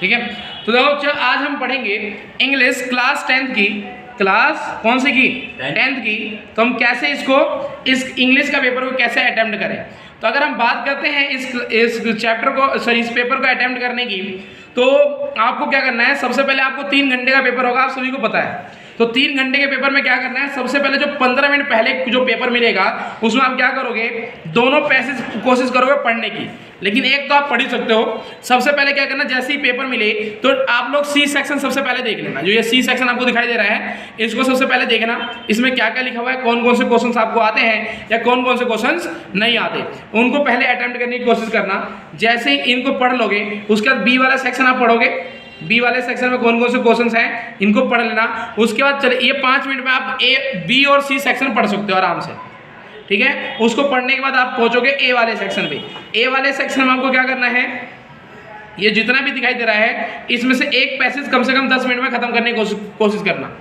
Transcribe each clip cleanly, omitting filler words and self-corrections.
ठीक है। तो देखो आज हम पढ़ेंगे इंग्लिश क्लास 10th की, क्लास कौन सी की 10th की। तो हम कैसे इस इंग्लिश का पेपर को कैसे अटेम्प्ट करें। तो अगर हम बात करते हैं इस चैप्टर को इस पेपर को अटेम्प्ट करने की, तो आपको क्या करना है, सबसे पहले आपको 3 घंटे का पेपर होगा, आप सभी को पता है। तो 3 घंटे के पेपर में क्या करना है, सबसे पहले जो 15 मिनट पहले जो पेपर मिलेगा उसमें आप क्या करोगे, दोनों पैसेज कोशिश करोगे पढ़ने की, लेकिन एक तो आप पढ़ ही सकते हो। सबसे पहले क्या करना, जैसे ही पेपर मिले तो आप लोग सी सेक्शन सबसे पहले देख लेना। जो ये सी सेक्शन आपको दिखाई दे रहा है, इसको सबसे पहले देखना, इसमें क्या क्या लिखा हुआ है, कौन कौन से क्वेश्चंस आपको आते हैं या कौन कौन से क्वेश्चंस नहीं आते, उनको पहले अटेम्प्ट करने की कोशिश करना। जैसे ही इनको पढ़ लोगे उसके बाद बी वाला सेक्शन आप पढ़ोगे, बी वाले सेक्शन में कौन कौन से क्वेश्चंस हैं इनको पढ़ लेना। उसके बाद चलिए ये 5 मिनट में आप ए बी और सी सेक्शन पढ़ सकते हो आराम से, ठीक है। उसको पढ़ने के बाद आप पहुंचोगे ए वाले सेक्शन पे। ए वाले सेक्शन में आपको क्या करना है, ये जितना भी दिखाई दे रहा है इसमें से एक पैसेज कम से कम 10 मिनट में खत्म करने की कोशिश करना,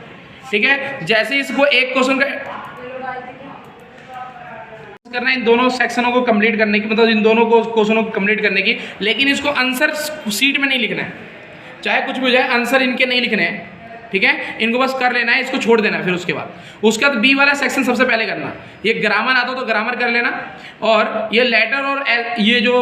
ठीक है। जैसे इसको एक क्वेश्चन का करना है, इन दोनों सेक्शनों को कंप्लीट करने की, मतलब इन दोनों को क्वेश्चनों को कंप्लीट करने की, लेकिन इसको आंसर सीट में नहीं लिखना है, चाहे कुछ भी हो जाए, आंसर इनके नहीं लिखने हैं, ठीक है। इनको बस कर लेना है, इसको छोड़ देना है। फिर उसके बाद बी वाला सेक्शन सबसे पहले करना। ये ग्रामर आता हो तो ग्रामर कर लेना, और ये लेटर और ये जो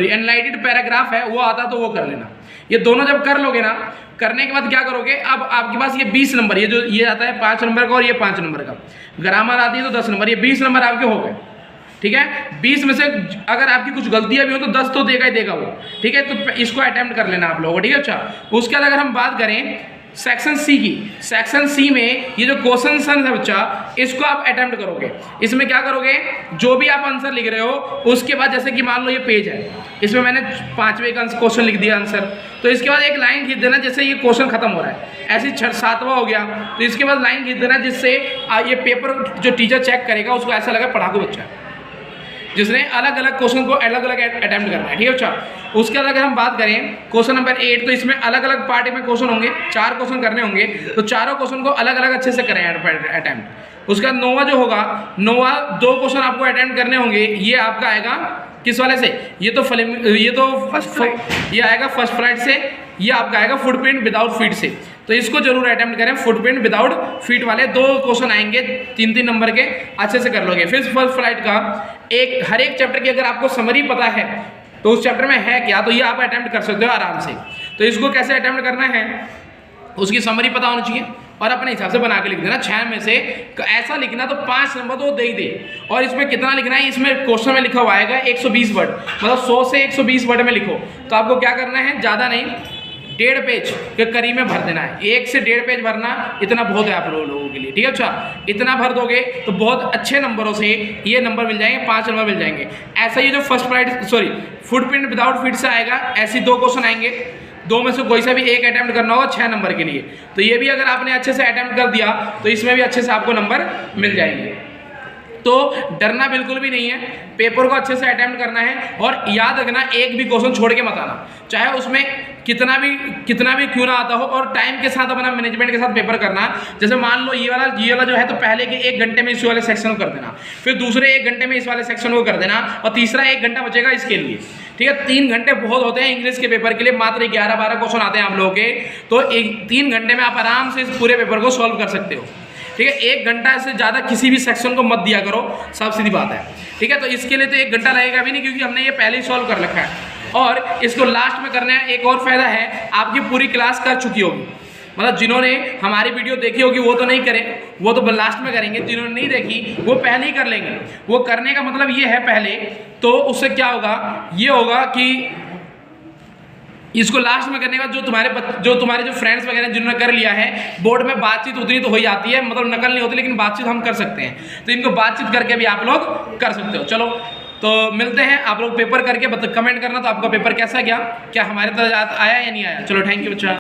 एनलाइटेड पैराग्राफ है वो आता तो वो कर लेना। ये दोनों जब कर लोगे ना, करने के बाद क्या करोगे, अब आपके पास ये 20 नंबर, ये जो ये आता है 5 नंबर का और ये 5 नंबर का, ग्रामर आती है तो 10 नंबर, ये 20 नंबर आपके हो गए, ठीक है। 20 में से अगर आपकी कुछ गलतियां भी हो तो 10 तो देगा ही देगा वो, ठीक है। तो इसको अटेम्प्ट कर लेना आप लोगों को, ठीक है। अच्छा, उसके बाद अगर हम बात करें सेक्शन सी की, सेक्शन सी में ये जो क्वेश्चन है बच्चा, इसको आप अटेम्प्ट करोगे। इसमें क्या करोगे, जो भी आप आंसर लिख रहे हो उसके बाद, जैसे कि मान लो ये पेज है, इसमें मैंने 5वें का क्वेश्चन लिख दिया आंसर, तो इसके बाद एक लाइन खींच देना जैसे ये क्वेश्चन खत्म हो रहा है। ऐसे 7वां हो गया तो इसके बाद लाइन खींच देना, जिससे ये पेपर जो टीचर चेक करेगा उसको ऐसा लगा पढ़ाकू बच्चा, जिसने अलग अलग क्वेश्चन को अलग अलग अटेम्प्ट करना है, ठीक है। अच्छा, उसके बाद अगर हम बात करें क्वेश्चन नंबर 8, तो इसमें अलग अलग पार्ट में क्वेश्चन होंगे, 4 क्वेश्चन करने होंगे, तो चारों क्वेश्चन को अलग अलग अच्छे से करें अटेम्प्ट। उसके बाद 9वां जो होगा, 9वां 2 क्वेश्चन आपको अटेम्प्ट करने होंगे। ये आपका आएगा किस वाले से, ये तो ये आएगा फर्स्ट फ्लाइट से, ये आपका आएगा फुटप्रिंट विदाउट फीट से, तो इसको जरूर अटेम्प्ट करें। फुटप्रिंट विदाउट फीट वाले 2 क्वेश्चन आएंगे 3-3 नंबर के, अच्छे से कर लोगे। फिर फर्स्ट फ्लाइट का हर एक चैप्टर की अगर आपको समरी पता है तो उस चैप्टर में है क्या, तो ये आप अटेम्प्ट कर सकते हो आराम से। तो इसको कैसे अटेम्प्ट करना है, उसकी समरी पता होनी चाहिए और अपने हिसाब से बना के लिख देना। 6 में से ऐसा लिखना तो 5 नंबर तो दे ही दे। और इसमें कितना लिखना है, इसमें क्वेश्चन में लिखा हुआ आएगा 120 वर्ड, मतलब 100 से 120 वर्ड में लिखो। तो आपको क्या करना है, ज़्यादा नहीं, 1.5 पेज के करीब में भर देना है। 1 से 1.5 पेज भरना इतना बहुत है आप लोगों के लिए, ठीक है। अच्छा, इतना भर दोगे तो बहुत अच्छे नंबरों से ये नंबर मिल जाएंगे, 5 नंबर मिल जाएंगे। ऐसा ही जो first flight footprint without feet से आएगा, ऐसे 2 क्वेश्चन आएंगे, 2 में से कोई सा भी एक अटेम्प्ट करना होगा 6 नंबर के लिए। तो ये भी अगर आपने अच्छे से अटेम्प्ट कर दिया तो इसमें भी अच्छे से आपको नंबर मिल जाएंगे। तो डरना बिल्कुल भी नहीं है, पेपर को अच्छे से अटेम्प्ट करना है, और याद रखना एक भी क्वेश्चन छोड़ के मत आना, चाहे उसमें कितना भी क्यों ना आता हो। और टाइम के साथ अपना मैनेजमेंट के साथ पेपर करना। जैसे मान लो ये वाला जो है, तो पहले के 1 घंटे में इस वाले सेक्शन को कर देना, फिर दूसरे 1 घंटे में इस वाले सेक्शन को कर देना, और तीसरा 1 घंटा बचेगा इसके लिए, ठीक है। 3 घंटे बहुत होते हैं इंग्लिश के पेपर के लिए, मात्र 11-12 क्वेश्चन आते हैं आप लोगों के, तो 3 घंटे में आप आराम से इस पूरे पेपर को सॉल्व कर सकते हो, ठीक है। 1 घंटा से ज़्यादा किसी भी सेक्शन को मत दिया करो, सब सीधी बात है, ठीक है। तो इसके लिए तो 1 घंटा लगेगा भी नहीं, क्योंकि हमने ये पहले ही सॉल्व कर रखा है। और इसको लास्ट में करना है, एक और फायदा है, आपकी पूरी क्लास कर चुकी होगी, मतलब जिन्होंने हमारी वीडियो देखी होगी वो तो नहीं करें, वो तो लास्ट में करेंगे, जिन्होंने नहीं देखी वो पहले ही कर लेंगे। वो करने का मतलब ये है पहले, तो उससे क्या होगा, ये होगा कि इसको लास्ट में करने के बाद जो तुम्हारे जो फ्रेंड्स वगैरह जिन्होंने कर लिया है, बोर्ड में बातचीत उतनी तो हो जाती है, मतलब नकल नहीं होती, लेकिन बातचीत हम कर सकते हैं, तो इनको बातचीत करके भी आप लोग कर सकते हो। चलो, तो मिलते हैं, आप लोग पेपर करके कमेंट करना तो आपका पेपर कैसा गया, क्या हमारे तरह आया या नहीं आया। चलो, थैंक यू बच्चा।